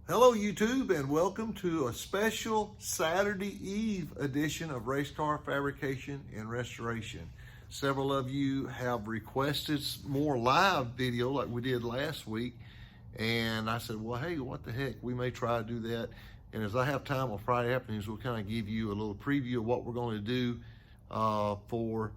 Hello YouTube, and welcome to a special Saturday Eve edition of Race Car Fabrication and Restoration. Several of you have requested more live video like we did last week, and I said, well, hey, what the heck, we may try to do that. And as I have time on Friday afternoons, we'll kind of give you a little preview of what we're going to do for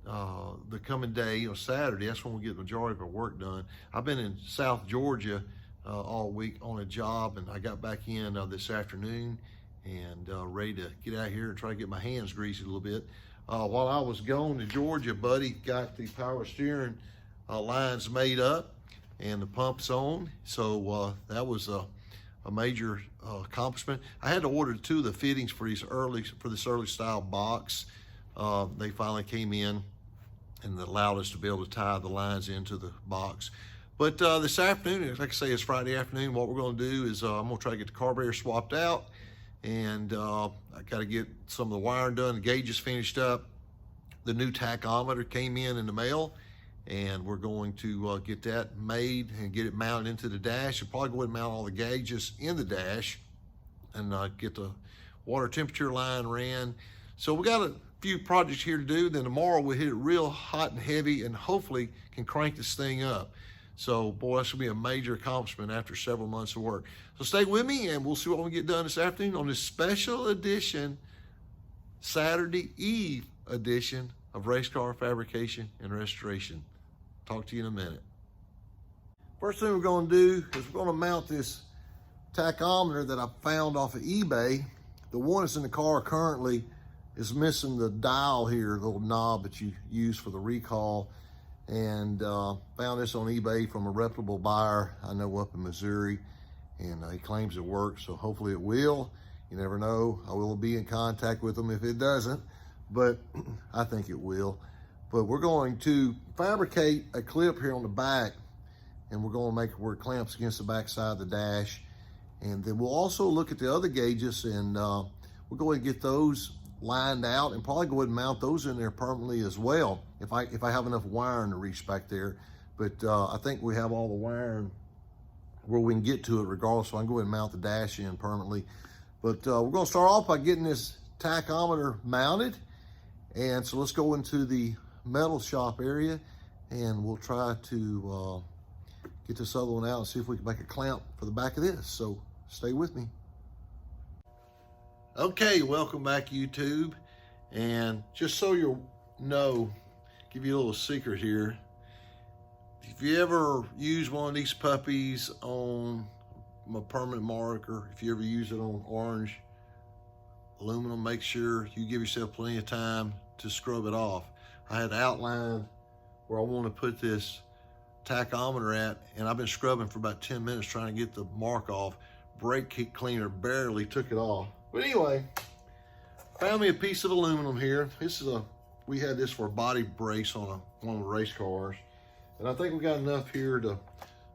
the coming day, Saturday. That's when we get the majority of our work done. I've been in South Georgia all week on a job, and I got back in this afternoon and ready to get out here and try to get my hands greasy a little bit. While I was gone to Georgia, Buddy got the power steering lines made up and the pumps on, so that was a major accomplishment. I had to order 2 of the fittings for this early style box. They finally came in and allowed us to be able to tie the lines into the box. But this afternoon, like I say, it's Friday afternoon. What we're going to do is I'm going to try to get the carburetor swapped out, and I got to get some of the wiring done. The gauges finished up. The new tachometer came in the mail, and we're going to get that made and get it mounted into the dash. I'll probably go ahead and mount all the gauges in the dash and get the water temperature line ran. So we got a few projects here to do. Then tomorrow we'll hit it real hot and heavy and hopefully can crank this thing up. So, boy, that's gonna be a major accomplishment after several months of work. So stay with me and we'll see what we get done this afternoon on this special edition, Saturday Eve edition of Race Car Fabrication and Restoration. Talk to you in a minute. First thing we're gonna do is we're gonna mount this tachometer that I found off of eBay. The one that's in the car currently is missing the dial here, the little knob that you use for the recall. And found this on eBay from a reputable buyer I know up in Missouri, and he claims it works, so hopefully it will. You never know. I will be in contact with him if it doesn't, but I think it will. But we're going to fabricate a clip here on the back, and we're going to make it where it clamps against the back side of the dash. And then we'll also look at the other gauges, and we'll go ahead and get those lined out and probably go ahead and mount those in there permanently as well if I have enough wiring to reach back there. But I think we have all the wiring where we can get to it regardless, so I can go ahead and mount the dash in permanently. But we're going to start off by getting this tachometer mounted, and so let's go into the metal shop area and we'll try to get this other one out and see if we can make a clamp for the back of this. So stay with me. Okay, welcome back YouTube. And just so you know, give you a little secret here. If you ever use one of these puppies on a permanent marker, if you ever use it on orange aluminum, make sure you give yourself plenty of time to scrub it off. I had outlined where I want to put this tachometer at, and I've been scrubbing for about 10 minutes trying to get the mark off. Brake cleaner barely took it off. But anyway, found me a piece of aluminum here. This is we had this for a body brace on one of the race cars. And I think we got enough here to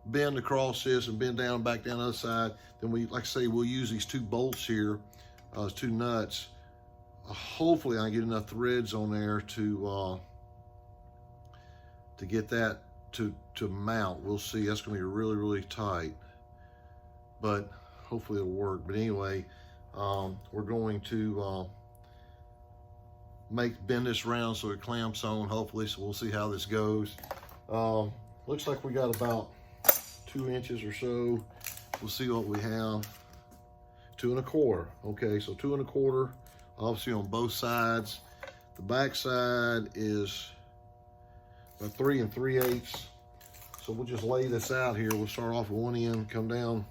bend across this and bend down and back down the other side. Then like I say, we'll use these 2 bolts here, 2 nuts. Hopefully I can get enough threads on there to get that to mount. We'll see. That's gonna be really, really tight, but hopefully it'll work. But anyway, we're going to bend this round so it clamps on, hopefully, so we'll see how this goes. Looks like we got about 2 inches or so. We'll see what we have. 2 1/4. Okay, so 2 1/4, obviously on both sides. The back side is about 3 3/8. So we'll just lay this out here. We'll start off with one end, come down.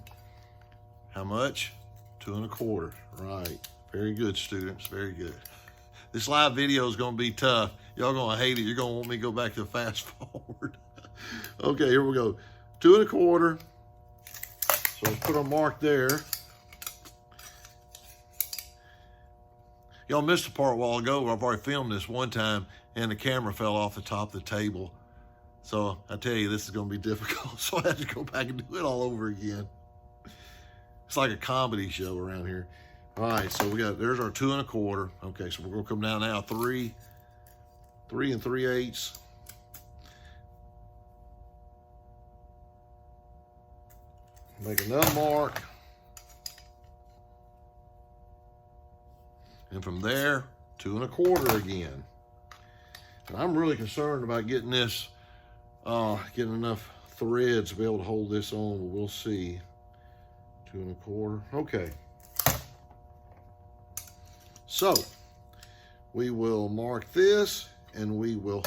How much? 2 1/4. Right. Very good, students. Very good. This live video is going to be tough. Y'all going to hate it. You're going to want me to go back to the fast forward. Okay, here we go. 2 1/4. So let's put a mark there. Y'all missed a part a while ago where I've already filmed this one time and the camera fell off the top of the table. So I tell you, this is going to be difficult. So I had to go back and do it all over again. It's like a comedy show around here. All right, so there's our 2 1/4. Okay, so we're gonna come down now 3 3/8. Make another mark. And from there, 2 1/4 again. And I'm really concerned about getting this, getting enough threads to be able to hold this on, but we'll see. 2 1/4, okay. So, we will mark this, and we will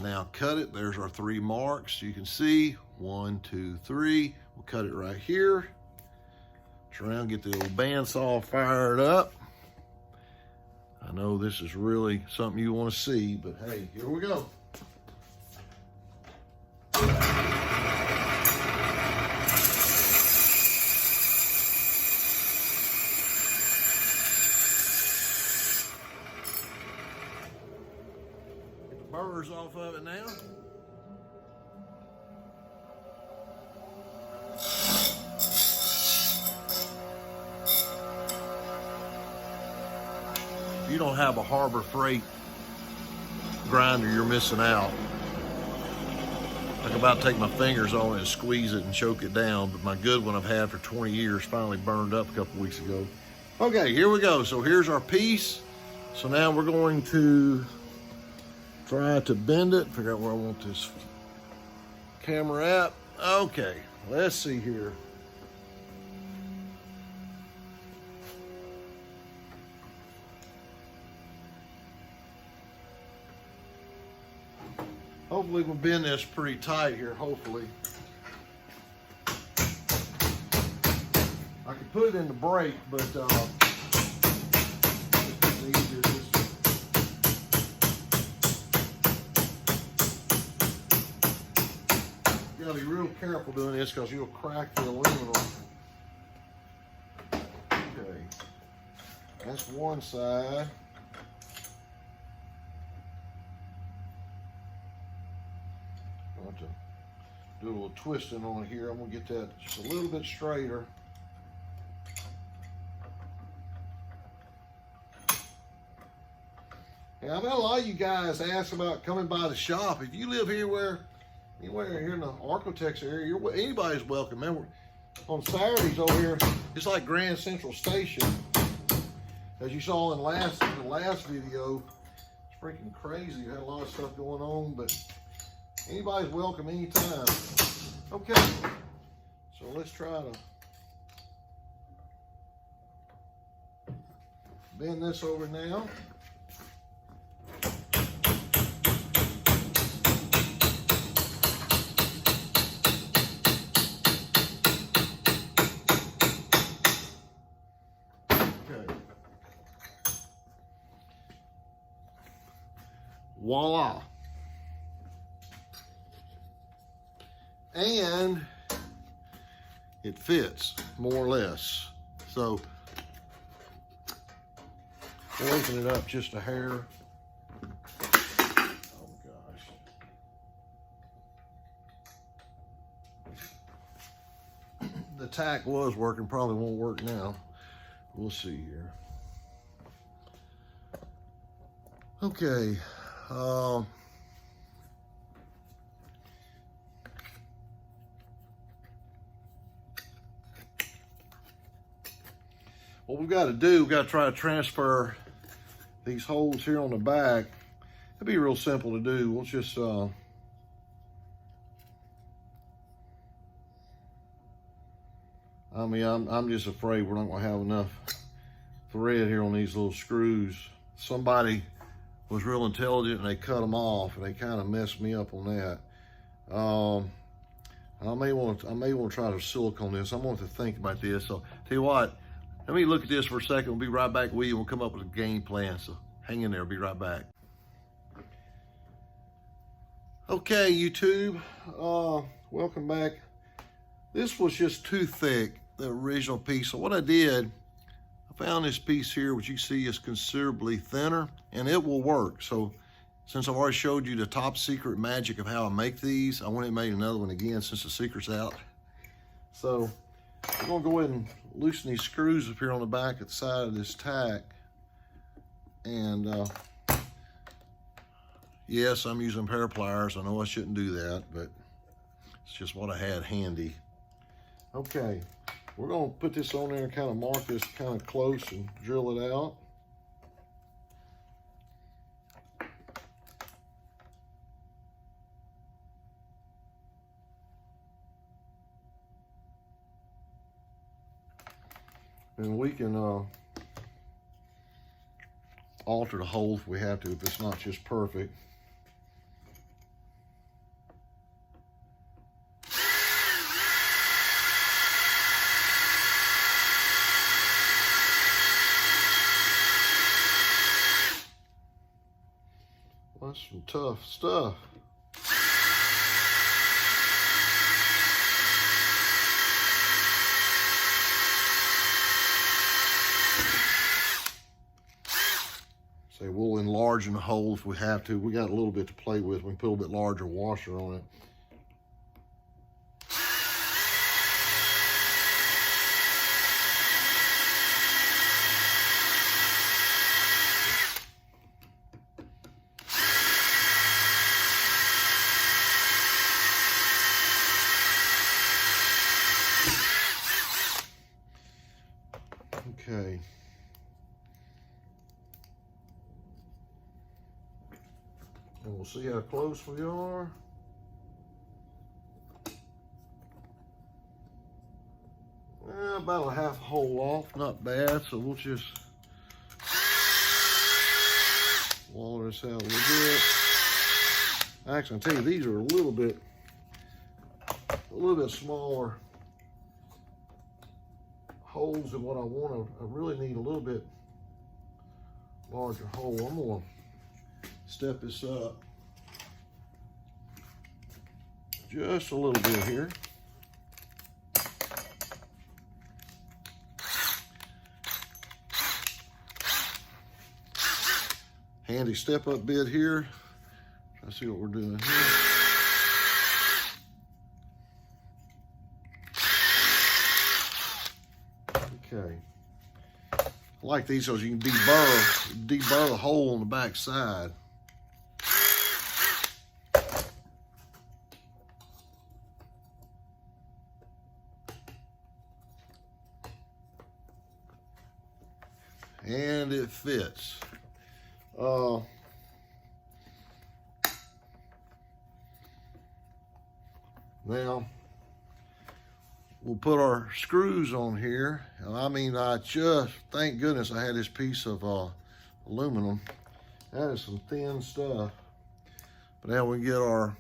now cut it. There's our 3 marks. You can see 1, 2, 3. We'll cut it right here. Turn around, get the old bandsaw fired up. I know this is really something you want to see, but hey, here we go. Get the burrs off of it now. If you don't have a Harbor Freight grinder, you're missing out. I can about take my fingers on it and squeeze it and choke it down, but my good one I've had for 20 years finally burned up a couple weeks ago. Okay, here we go. So here's our piece. So now we're going to try to bend it, figure out where I want this camera at. Okay, let's see here. Hopefully we'll bend this pretty tight here, hopefully. I could put it in the brake, but it's easier just you gotta be real careful doing this because you'll crack the aluminum. Okay, that's one side. To do a little twisting on it here. I'm gonna get that just a little bit straighter. Yeah, I've had a lot of you guys ask about coming by the shop. If you live anywhere here in the Arcotex area, anybody's welcome. Man, on Saturdays over here, it's like Grand Central Station. As you saw in the last video, it's freaking crazy. You had a lot of stuff going on, but anybody's welcome anytime. Okay, so let's try to bend this over now. Okay. Voila. And it fits more or less. So we'll open it up just a hair. Oh gosh. The tack was working, probably won't work now. We'll see here. Okay. What we've got to do, we've got to try to transfer these holes here on the back. It'd be real simple to do. We'll just I mean, I'm just afraid we're not going to have enough thread here on these little screws. Somebody was real intelligent and they cut them off, and they kind of messed me up on that. I may want to try to silicone this. I want to think about this. So tell you what, let me look at this for a second. We'll be right back with you. We'll come up with a game plan. So hang in there. I'll be right back. Okay, YouTube, welcome back. This was just too thick, the original piece. So what I did, I found this piece here, which you see is considerably thinner, and it will work. So since I've already showed you the top secret magic of how I make these, I went and made another one again since the secret's out. So we're gonna go ahead and loosen these screws up here on the back at the side of this tack. And yes, I'm using pair pliers. I know I shouldn't do that, but it's just what I had handy. Okay, we're gonna put this on there and kind of mark this kind of close and drill it out. And we can alter the holes if we have to, if it's not just perfect. That's some tough stuff. Say we'll enlarge in the hole if we have to. We got a little bit to play with. We can put a little bit larger washer on it. Okay. And we'll see how close we are. About a half hole off, not bad. So we'll just waller this out a little bit. Actually, I'll tell you, these are a little bit smaller holes than what I want. I really need a little bit larger hole. I'm gonna step this up just a little bit here. Handy step up bit here. Try to see what we're doing here. Okay. I like these so you can deburr the hole on the back side. And it fits. Now we'll put our screws on here. And I mean, thank goodness I had this piece of aluminum. That is some thin stuff. But now we get our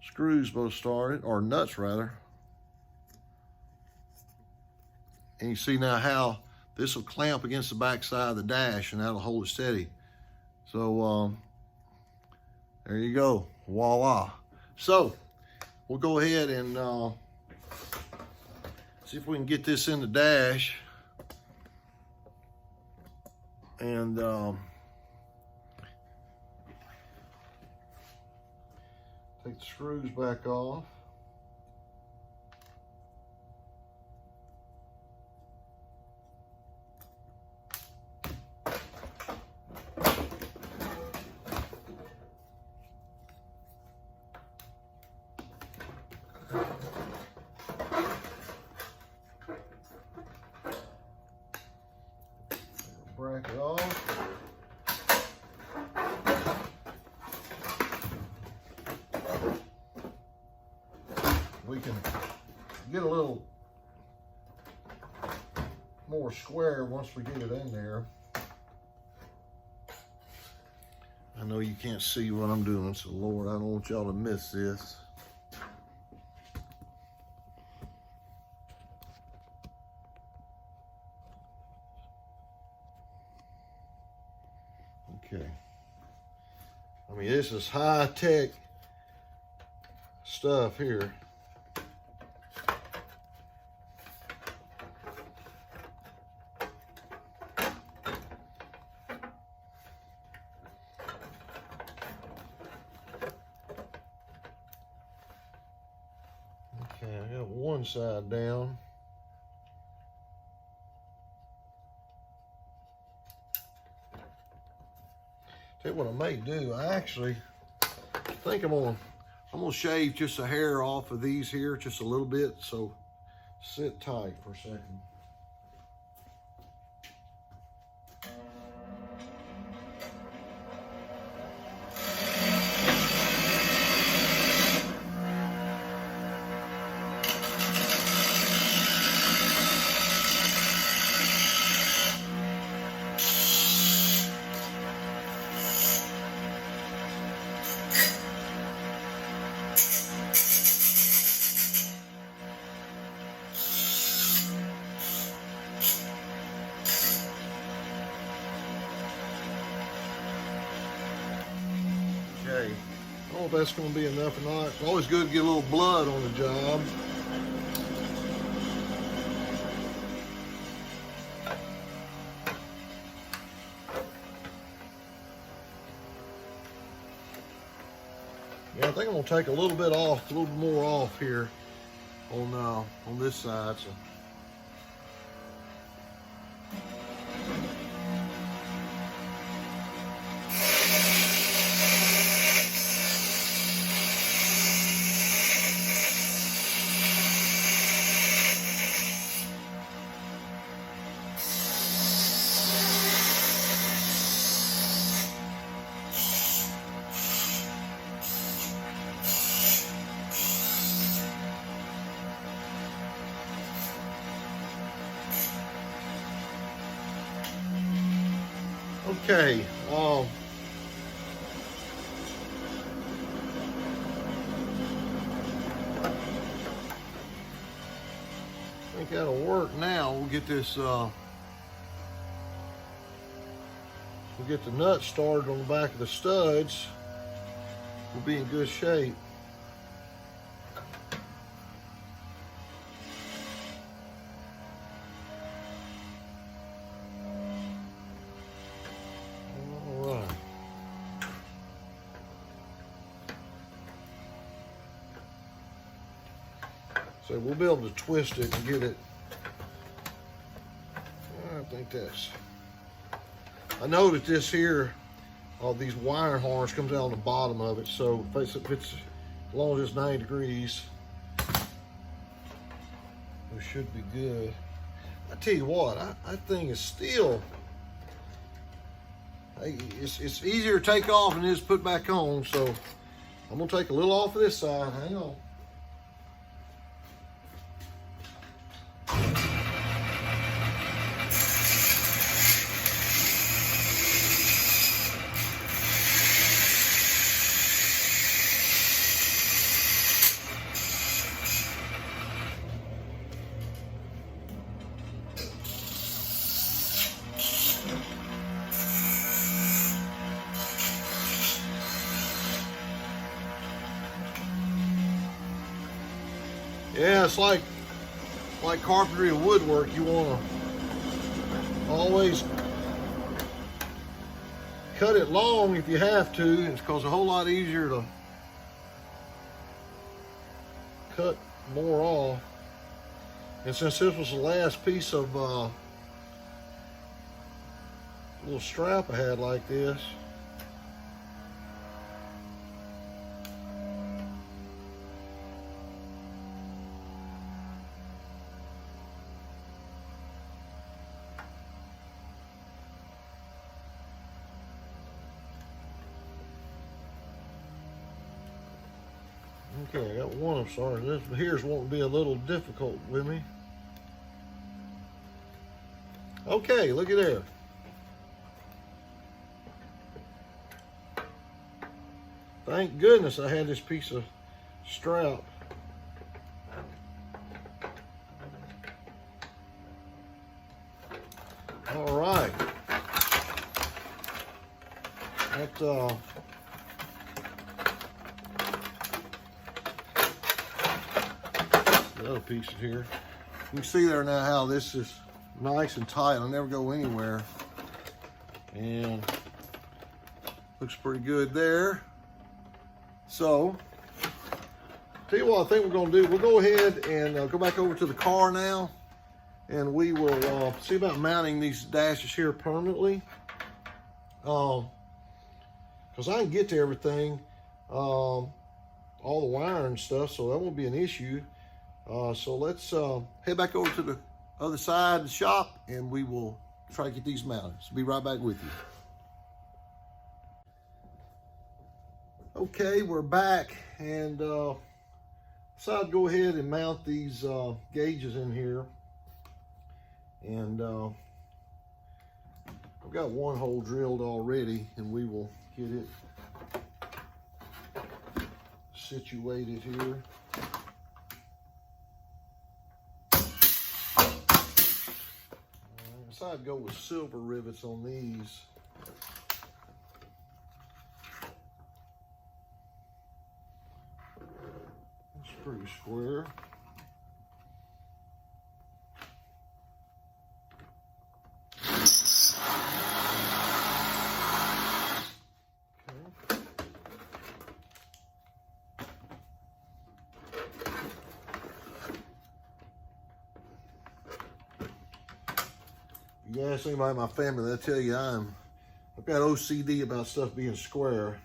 screws both started, or nuts rather. And you see now how this will clamp against the back side of the dash, and that'll hold it steady. So there you go, voila. So we'll go ahead and see if we can get this in the dash. And take the screws back off. Bracket off. We can get a little more square once we get it in there. I know you can't see what I'm doing, so Lord, I don't want y'all to miss this. Okay. I mean, this is high-tech stuff here. Okay, I got one side down. Tell you what I may do, I actually think I'm gonna shave just a hair off of these here, just a little bit, so sit tight for a second. if that's going to be enough or not. It's always good to get a little blood on the job. Yeah, I think I'm going to take a little bit off, a little more off here on this side. So. Okay, I think that'll work now. We'll get this, we'll get the nuts started on the back of the studs. We'll be in good shape. So we'll be able to twist it and get it. I think that's. I know that this here, all these wiring harness comes out on the bottom of it. So if it's as long as it's 90 degrees, it should be good. I tell you what, I think it's still. It's easier to take off than it is to put back on. So I'm gonna take a little off of this side. Hang on. Yeah, it's like carpentry and woodwork. You want to always cut it long if you have to. It's because a whole lot easier to cut more off. And since this was the last piece of little strap I had like this, okay, I got one. I'm sorry. This here's won't be a little difficult with me. Okay, look at there. Thank goodness I had this piece of strap. All right. That the other pieces here. You can see there now how this is nice and tight. I'll never go anywhere. And looks pretty good there. So, tell you what I think we're going to do. We'll go ahead and go back over to the car now, and we will see about mounting these dashes here permanently. Because I can get to everything, all the wiring and stuff, so that won't be an issue. So let's head back over to the other side of the shop, and we will try to get these mounted. So be right back with you. Okay, we're back, and decided to go ahead and mount these gauges in here. And I've got one hole drilled already, and we will get it situated here. I decided to go with silver rivets on these. pretty square. If you ask anybody in my family, they'll tell you I've got OCD about stuff being square.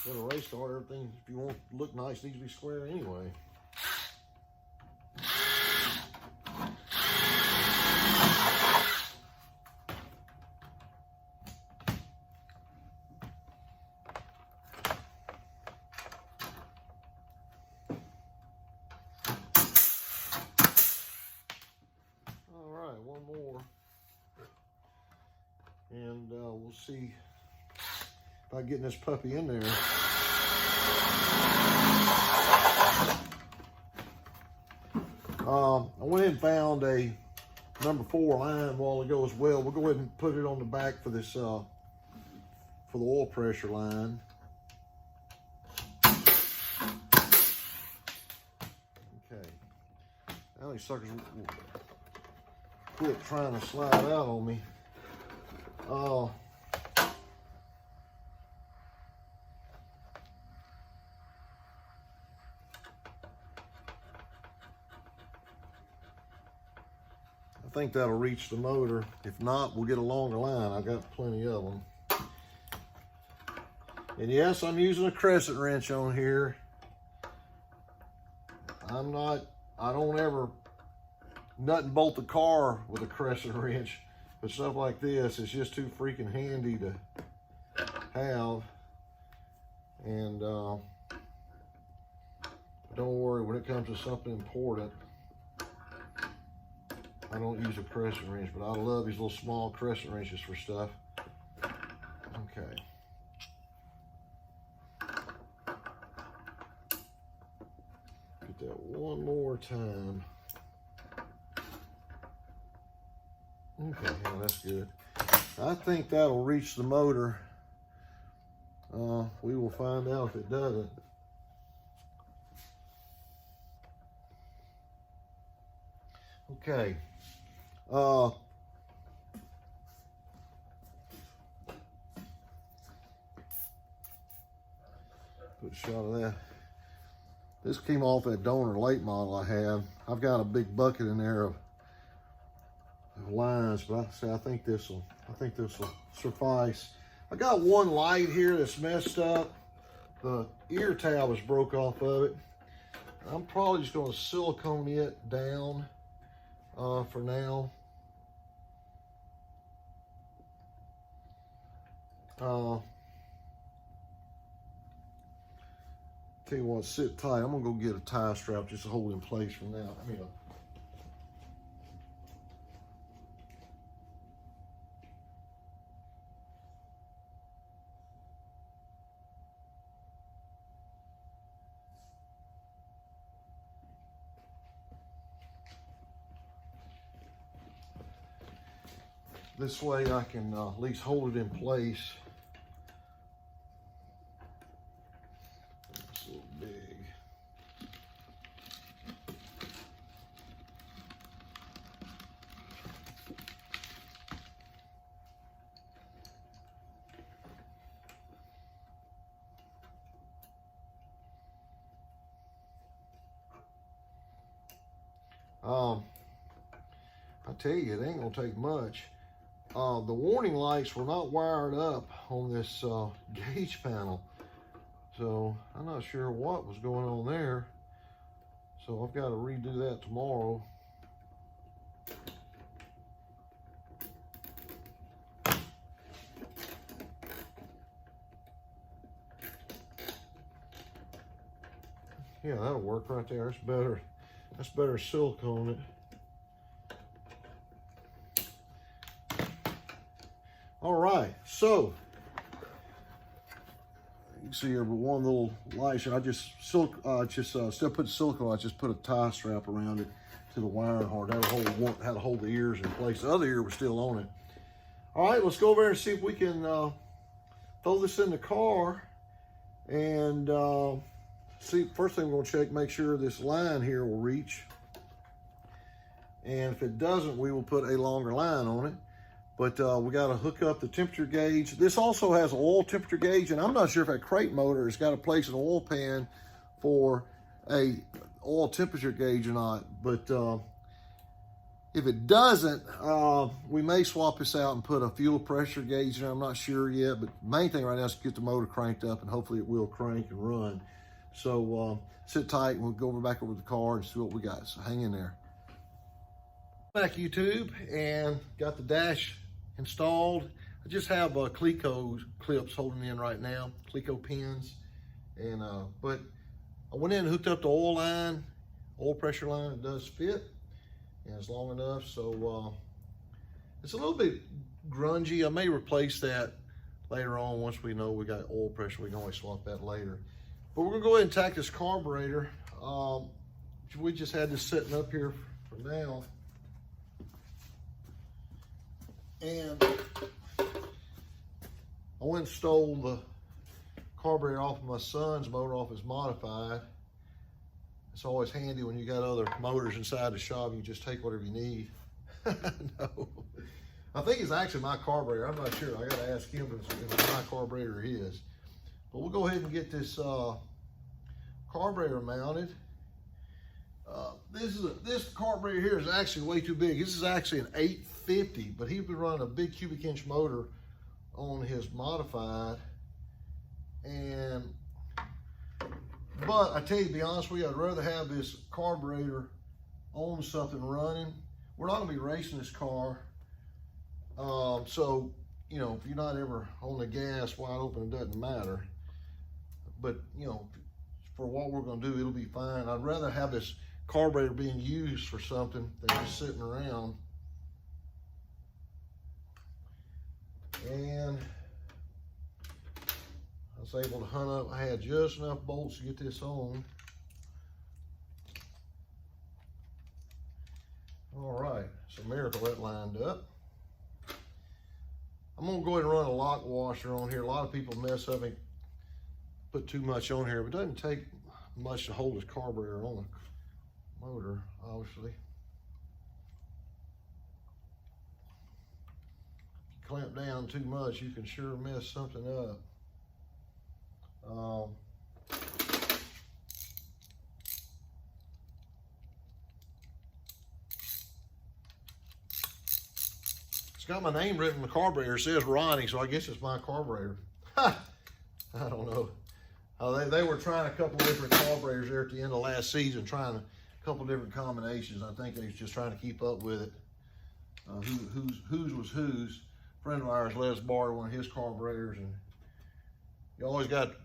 With a race car, everything, if you want it to look nice, needs to be square anyway. One more, and we'll see if I get this puppy in there. I went and found a number 4 line a while ago as well. We'll go ahead and put it on the back for this for the oil pressure line. Okay, now these suckers quit trying to slide out on me. I think that'll reach the motor. If not, we'll get a longer line. I got plenty of them. And yes, I'm using a crescent wrench on here. I don't ever nut and bolt the car with a crescent wrench, but stuff like this, it's just too freaking handy to have. And don't worry, when it comes to something important, I don't use a crescent wrench, but I love these little small crescent wrenches for stuff. Okay. Get that one more time. Okay, yeah, that's good. I think that'll reach the motor. We will find out if it doesn't. Okay. Put a shot of that. This came off that donor late model I had. I've got a big bucket in there of lines, but I think this will suffice. I got one light here that's messed up. The ear tab was broke off of it. I'm probably just going to silicone it down for now. Tell you what, sit tight. I'm gonna go get a tie strap just to hold it in place for now. This way I can at least hold it in place. It's a little big. I tell you, it ain't gonna take much. The warning lights were not wired up on this gauge panel, so I'm not sure what was going on there. So I've got to redo that tomorrow. Yeah, that'll work right there. That's better. That's better silicone it. All right, so you can see here one little light. I just still put silicone. I just put a tie strap around it to the wiring harness. That'll hold the ears in place. The other ear was still on it. All right, let's go over there and see if we can throw this in the car And see, first thing we're gonna check, make sure this line here will reach. And if it doesn't, we will put a longer line on it. But we got to hook up the temperature gauge. This also has an oil temperature gauge, and I'm not sure if that crate motor has got to place an oil pan for a oil temperature gauge or not. But if it doesn't, we may swap this out and put a fuel pressure gauge in there. I'm not sure yet, but the main thing right now is to get the motor cranked up, and hopefully it will crank and run. So sit tight, and we'll go back over the car and see what we got. So hang in there. Back YouTube, and got the dash installed. I just have Cleco clips holding in right now, Cleco pins, and but I went in and hooked up the oil line, oil pressure line. It does fit, and it's long enough, so it's a little bit grungy. I may replace that later on once we know we got oil pressure. We can always swap that later. But we're gonna go ahead and tack this carburetor. We just had this sitting up here for now. And I went and stole the carburetor off of my son's motor, off his modified. It's always handy when you got other motors inside the shop, you just take whatever you need. No, I think it's actually my carburetor. I'm not sure. I gotta ask him if it's my carburetor or his. But we'll go ahead and get this carburetor mounted. This carburetor here is actually way too big. This is actually an 850, but he's been running a big cubic inch motor on his modified. But I tell you, to be honest with you, I'd rather have this carburetor on something running. We're not gonna be racing this car. So, you know, if you're not ever on the gas wide open, it doesn't matter. But, you know, for what we're gonna do, it'll be fine. I'd rather have this carburetor being used for something than just sitting around. And I was able to hunt up, I had just enough bolts to get this on. All right, it's a miracle that lined up. I'm gonna go ahead and run a lock washer on here. A lot of people mess up and put too much on here, but it doesn't take much to hold this carburetor on the motor, obviously. If you clamp down too much, you can sure mess something up. It's got my name written on the carburetor. It says Ronnie, so I guess it's my carburetor. I don't know. They were trying a couple different carburetors there at the end of last season, trying a couple different combinations. I think they was just trying to keep up with it. Whose was whose. A friend of ours let us borrow one of his carburetors, and you always got to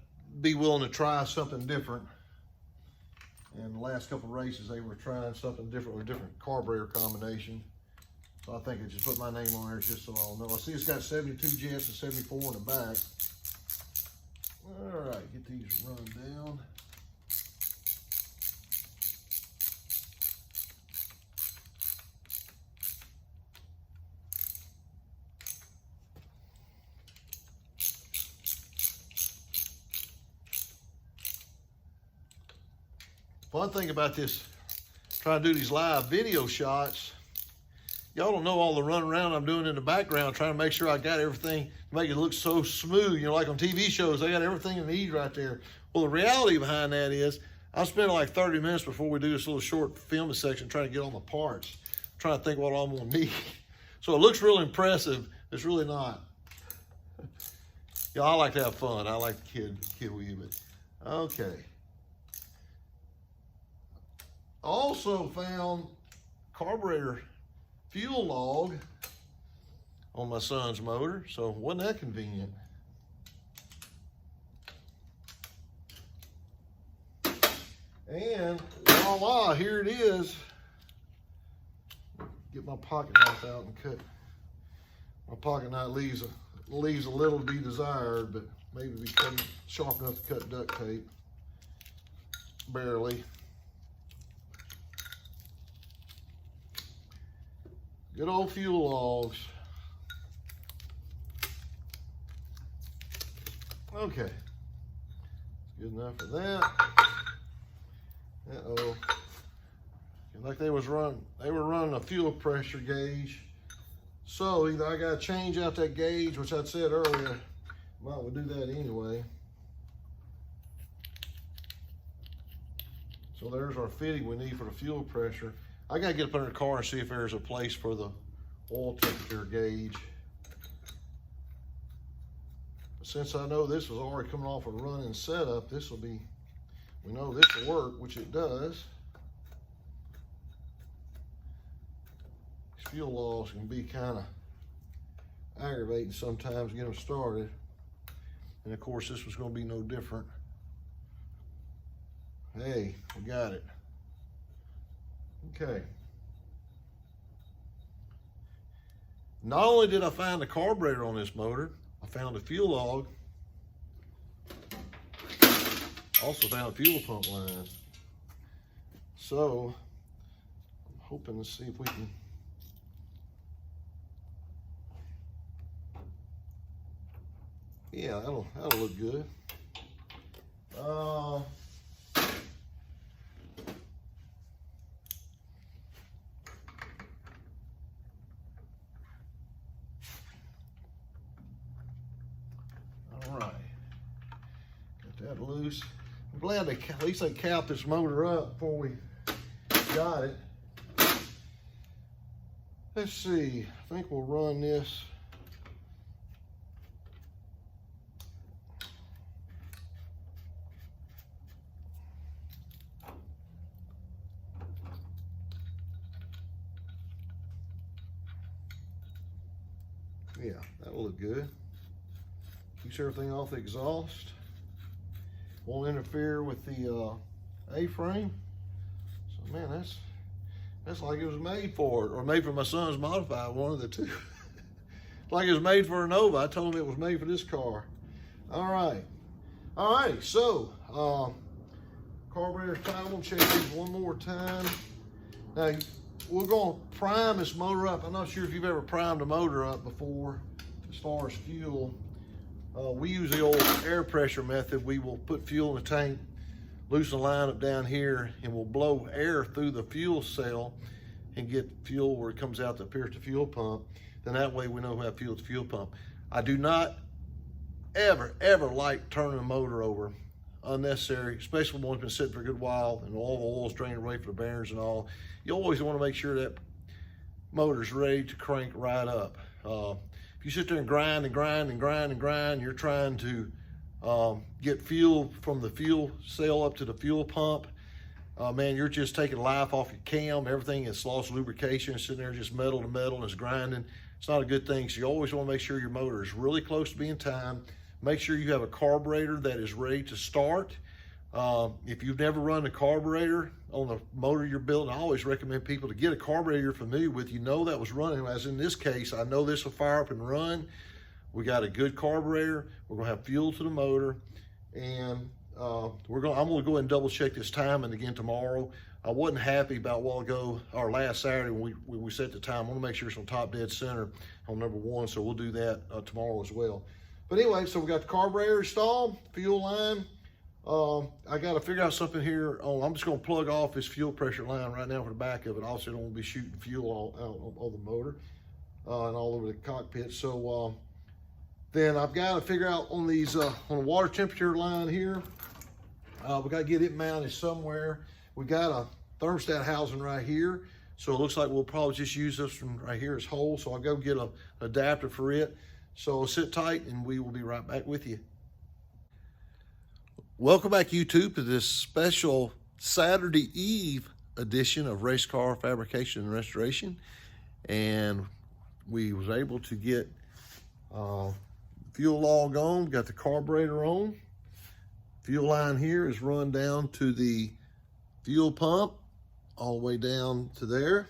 be willing to try something different. And the last couple of races, they were trying something different with a different carburetor combination. So I think I just put my name on there just so I'll know. I see it's got 72 jets and 74 in the back. All right, get these run down. Fun thing about this, trying to do these live video shots, y'all don't know all the run around I'm doing in the background, trying to make sure I got everything to make it look so smooth. You know, like on TV shows, they got everything you need right there. Well, the reality behind that is, I spent like 30 minutes before we do this little short filming section trying to get all my parts, trying to think what I'm gonna need. So it looks really impressive. It's really not. Yeah, I like to have fun. I like to kid with you, but okay. Also found carburetor fuel log on my son's motor, so wasn't that convenient? And voila, here it is. Get my pocket knife out and cut. My pocket knife leaves a little to be desired, but maybe be sharp enough to cut duct tape. Barely. Good old fuel logs. Okay. Good enough for that. Uh-oh. Like they were running a fuel pressure gauge. So either I gotta change out that gauge, which I'd said earlier, might well do that anyway. So there's our fitting we need for the fuel pressure. I gotta get up under the car and see if there's a place for the oil temperature gauge. But since I know this was already coming off a running setup, this will be, we know this will work, which it does. These fuel laws can be kind of aggravating sometimes to get them started. And of course, this was going to be no different. Hey, we got it. Okay. Not only did I find the carburetor on this motor, I found a fuel log. Also found a fuel pump line. So, I'm hoping to see if we can yeah, that'll look good. All right, got that loose. I'm glad they at least they capped this motor up before we got it. Let's see. I think we'll run this. Yeah, that'll look good. Keeps everything off the exhaust. Won't interfere with the A-frame. So man, that's like it was made for it, or made for my son's modified, one of the two. Like it was made for a Nova. I told him it was made for this car. All right. So carburetor time. We'll check these one more time. Now we're gonna prime this motor up. I'm not sure if you've ever primed a motor up before as far as fuel. We use the old air pressure method. We will put fuel in the tank, loosen the line up down here, and we'll blow air through the fuel cell and get fuel where it comes out to pierce the fuel pump. Then that way we know we have fuel at the fuel pump. I do not ever like turning a motor over. Unnecessary, especially when it's been sitting for a good while and all the oil's drained away for the bearings and all. You always want to make sure that motor's ready to crank right up. If you sit there and grind, you're trying to get fuel from the fuel cell up to the fuel pump, man, you're just taking life off your cam. Everything is lost lubrication, it's sitting there just metal to metal and it's grinding. It's not a good thing. So you always want to make sure your motor is really close to being timed. Make sure you have a carburetor that is ready to start. If you've never run a carburetor on the motor you're building, I always recommend people to get a carburetor you're familiar with. You know that was running, as in this case, I know this will fire up and run. We got a good carburetor. We're gonna have fuel to the motor, and I'm gonna go ahead and double check this timing again tomorrow. I wasn't happy about a while ago, or last Saturday when we set the time. I want to make sure it's on top dead center on number 1, so we'll do that tomorrow as well. But anyway, so we got the carburetor installed, fuel line. I got to figure out something here. I'm just going to plug off this fuel pressure line right now for the back of it. Also, I don't want to be shooting fuel all out of the motor and all over the cockpit. So then I've got to figure out on these on the water temperature line here. We got to get it mounted somewhere. We got a thermostat housing right here. So it looks like we'll probably just use this from right here as whole. So I'll go get an adapter for it. So sit tight and we will be right back with you. Welcome back, YouTube, to this special Saturday Eve edition of Race Car Fabrication and Restoration. And we was able to get fuel log on, got the carburetor on. Fuel line here is run down to the fuel pump, all the way down to there.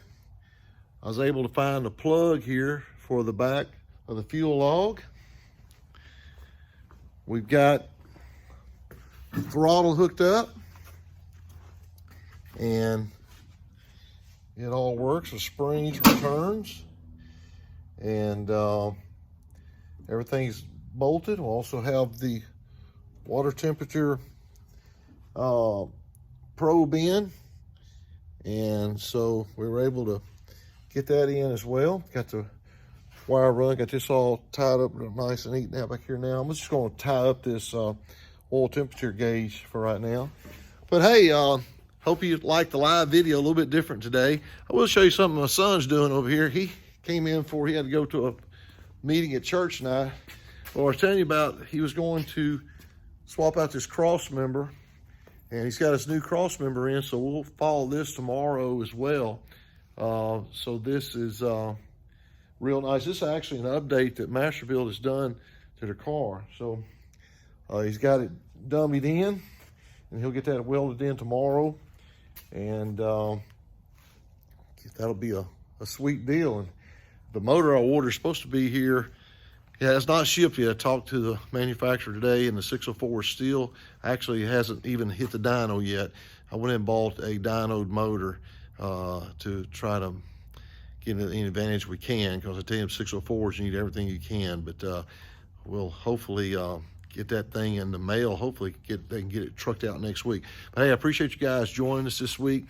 I was able to find a plug here for the back of the fuel log. We've got throttle hooked up, and it all works. The springs, returns, and everything's bolted. We'll also have the water temperature probe in, and so we were able to get that in as well. Got the wire run, got this all tied up nice and neat now back here. Now I'm just going to tie up this oil temperature gauge for right now. But hey, hope you liked the live video. A little bit different today. I will show you something my son's doing over here. He came in for, he had to go to a meeting at church tonight. Well, I was telling you about, he was going to swap out this cross member, and he's got his new cross member in, so we'll follow this tomorrow as well. So this is real nice. This is actually an update that Masterbuilt has done to their car. So he's got it dummied in, and he'll get that welded in tomorrow, and that'll be a sweet deal. And the motor I ordered is supposed to be here. Yeah, it's not shipped yet. I talked to the manufacturer today, and the 604 still actually hasn't even hit the dyno yet. I went and bought a dynoed motor to try to get any advantage we can, because I tell you, 604s, you need everything you can. But we'll hopefully get that thing in the mail. Hopefully they can get it trucked out next week. But hey, I appreciate you guys joining us this week.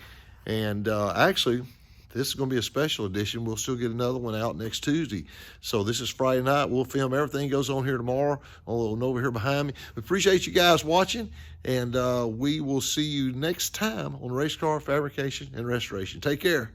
And actually, this is going to be a special edition. We'll still get another one out next Tuesday. So this is Friday night. We'll film everything goes on here tomorrow, on over here behind me. We appreciate you guys watching, and we will see you next time on Race Car Fabrication and Restoration. Take care.